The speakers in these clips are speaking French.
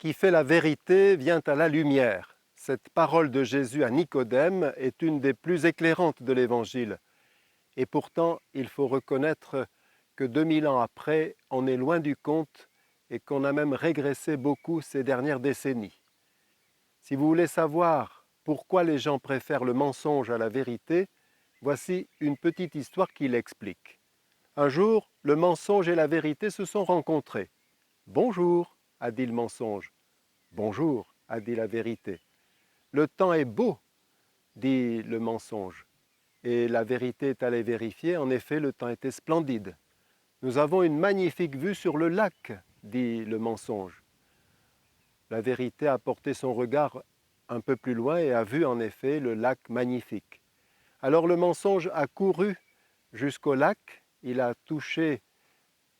Qui fait la vérité vient à la lumière. Cette parole de Jésus à Nicodème est une des plus éclairantes de l'Évangile. Et pourtant, il faut reconnaître que 2000 ans après, on est loin du compte et qu'on a même régressé beaucoup ces dernières décennies. Si vous voulez savoir pourquoi les gens préfèrent le mensonge à la vérité, voici une petite histoire qui l'explique. Un jour, le mensonge et la vérité se sont rencontrés. « Bonjour » a dit le mensonge. « Bonjour » a dit la vérité. « Le temps est beau » dit le mensonge. Et la vérité est allée vérifier, en effet, le temps était splendide. « Nous avons une magnifique vue sur le lac » dit le mensonge. La vérité a porté son regard un peu plus loin et a vu en effet le lac magnifique. Alors le mensonge a couru jusqu'au lac, il a touché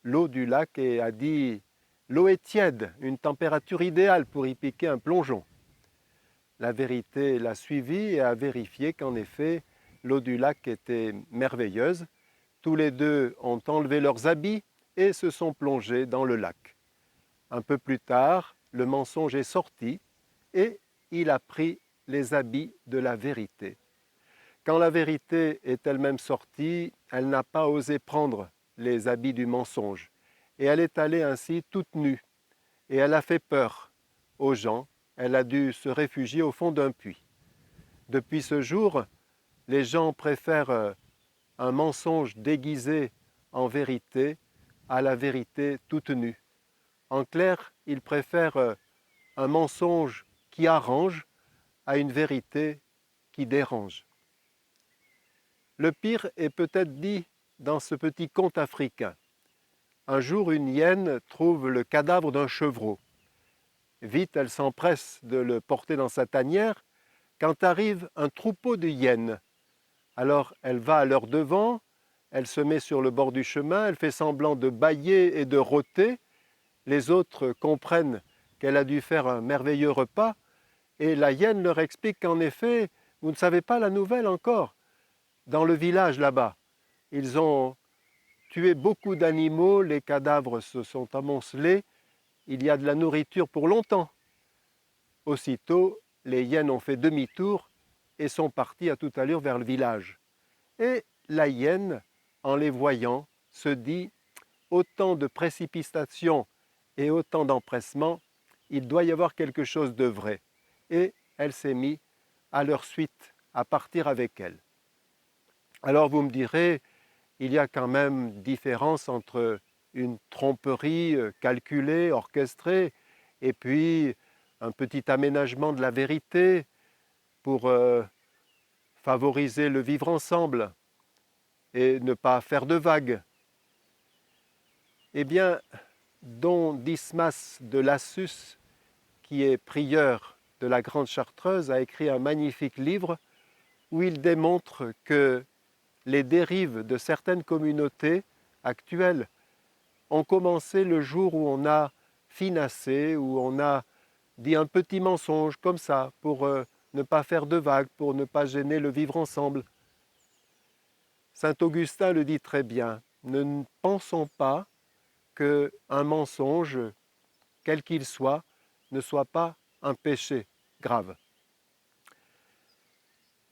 l'eau du lac et a dit « L'eau est tiède, une température idéale pour y piquer un plongeon ». La vérité l'a suivi et a vérifié qu'en effet, l'eau du lac était merveilleuse. Tous les deux ont enlevé leurs habits et se sont plongés dans le lac. Un peu plus tard, le mensonge est sorti et il a pris les habits de la vérité. Quand la vérité est elle-même sortie, elle n'a pas osé prendre les habits du mensonge. Et elle est allée ainsi toute nue. Et elle a fait peur aux gens. Elle a dû se réfugier au fond d'un puits. Depuis ce jour, les gens préfèrent un mensonge déguisé en vérité à la vérité toute nue. En clair, ils préfèrent un mensonge qui arrange à une vérité qui dérange. Le pire est peut-être dit dans ce petit conte africain. Un jour, une hyène trouve le cadavre d'un chevreau. Vite, elle s'empresse de le porter dans sa tanière quand arrive un troupeau de hyènes. Alors, elle va à leur devant, elle se met sur le bord du chemin, elle fait semblant de bâiller et de rôter. Les autres comprennent qu'elle a dû faire un merveilleux repas et la hyène leur explique qu'en effet, vous ne savez pas la nouvelle encore. Dans le village là-bas, ils ont tué beaucoup d'animaux, les cadavres se sont amoncelés, il y a de la nourriture pour longtemps. Aussitôt, les hyènes ont fait demi-tour et sont partis à toute allure vers le village. Et la hyène, en les voyant, se dit « Autant de précipitation et autant d'empressement, il doit y avoir quelque chose de vrai. » Et elle s'est mise à leur suite, à partir avec elle. Alors vous me direz, il y a quand même différence entre une tromperie calculée, orchestrée, et puis un petit aménagement de la vérité pour favoriser le vivre ensemble et ne pas faire de vagues. Eh bien, Don Dismas de Lassus, qui est prieur de la Grande Chartreuse, a écrit un magnifique livre où il démontre que les dérives de certaines communautés actuelles ont commencé le jour où on a finassé, où on a dit un petit mensonge comme ça pour ne pas faire de vagues, pour ne pas gêner le vivre ensemble. Saint Augustin le dit très bien, ne pensons pas qu'un mensonge, quel qu'il soit, ne soit pas un péché grave.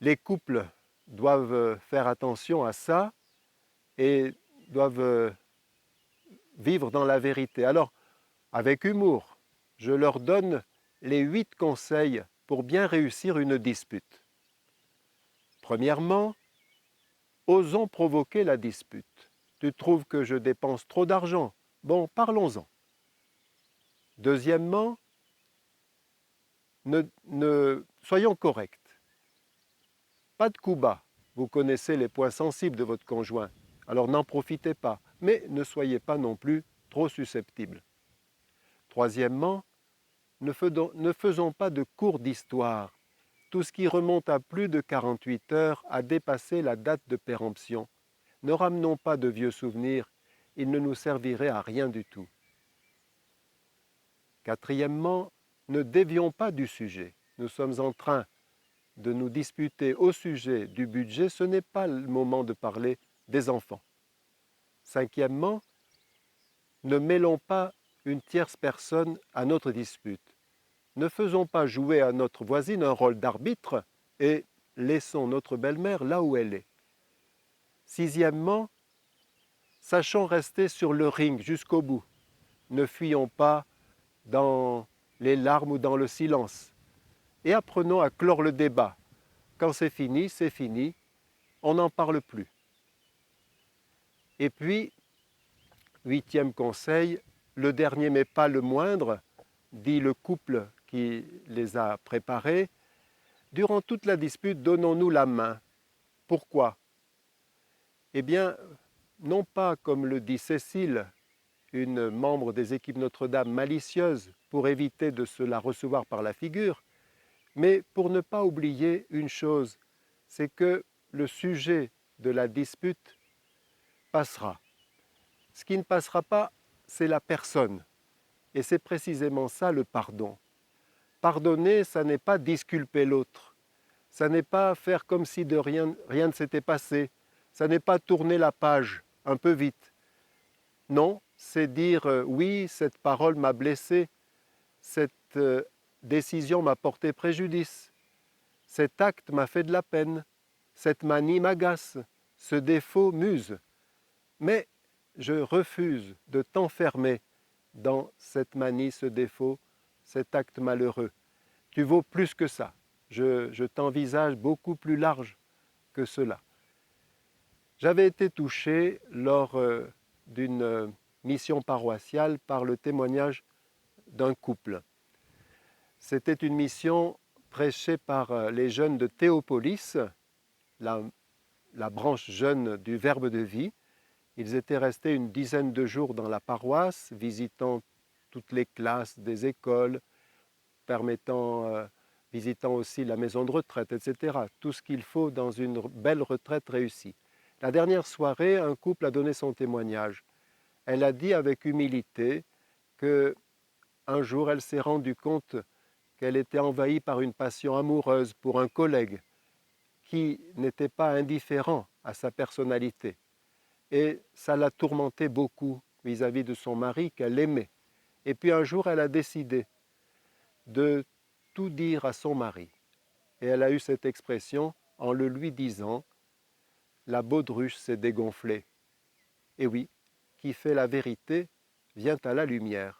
Les couples doivent faire attention à ça et doivent vivre dans la vérité. Alors, avec humour, je leur donne les 8 conseils pour bien réussir une dispute. Premièrement, osons provoquer la dispute. Tu trouves que je dépense trop d'argent? Bon, parlons-en. Deuxièmement, soyons corrects. Pas de coups bas. Vous connaissez les points sensibles de votre conjoint, alors n'en profitez pas, mais ne soyez pas non plus trop susceptibles. Troisièmement, ne faisons pas de cours d'histoire. Tout ce qui remonte à plus de 48 heures a dépassé la date de péremption. Ne ramenons pas de vieux souvenirs, ils ne nous serviraient à rien du tout. Quatrièmement, ne dévions pas du sujet. Nous sommes en train de nous disputer au sujet du budget, ce n'est pas le moment de parler des enfants. Cinquièmement, ne mêlons pas une tierce personne à notre dispute. ne faisons pas jouer à notre voisine un rôle d'arbitre et laissons notre belle-mère là où elle est. Sixièmement, sachons rester sur le ring jusqu'au bout. Ne fuyons pas dans les larmes ou dans le silence. Et apprenons à clore le débat. Quand c'est fini, on n'en parle plus. Et puis, huitième conseil, le dernier mais pas le moindre, dit le couple qui les a préparés, durant toute la dispute, donnons-nous la main. Pourquoi? Eh bien, non pas comme le dit Cécile, une membre des équipes Notre-Dame malicieuse pour éviter de se la recevoir par la figure, mais pour ne pas oublier une chose, c'est que le sujet de la dispute passera. Ce qui ne passera pas, c'est la personne. Et c'est précisément ça le pardon. Pardonner, ça n'est pas disculper l'autre. Ça n'est pas faire comme si de rien ne s'était passé. Ça n'est pas tourner la page un peu vite. Non, c'est dire oui, cette parole m'a blessé, cette décision m'a porté préjudice, cet acte m'a fait de la peine, cette manie m'agace, ce défaut m'use. Mais je refuse de t'enfermer dans cette manie, ce défaut, cet acte malheureux. Tu vaux plus que ça. Je t'envisage beaucoup plus large que cela. J'avais été touché lors d'une mission paroissiale par le témoignage d'un couple. C'était une mission prêchée par les jeunes de Théopolis, la branche jeune du Verbe de vie. Ils étaient restés une dizaine de jours dans la paroisse, visitant toutes les classes des écoles, visitant aussi la maison de retraite, etc. Tout ce qu'il faut dans une belle retraite réussie. La dernière soirée, un couple a donné son témoignage. Elle a dit avec humilité qu'un jour, elle s'est rendue compte qu'elle était envahie par une passion amoureuse pour un collègue qui n'était pas indifférent à sa personnalité. Et ça l'a tourmentée beaucoup vis-à-vis de son mari qu'elle aimait. Et puis un jour, elle a décidé de tout dire à son mari. Et elle a eu cette expression en le lui disant, la baudruche s'est dégonflée. Et oui, qui fait la vérité vient à la lumière.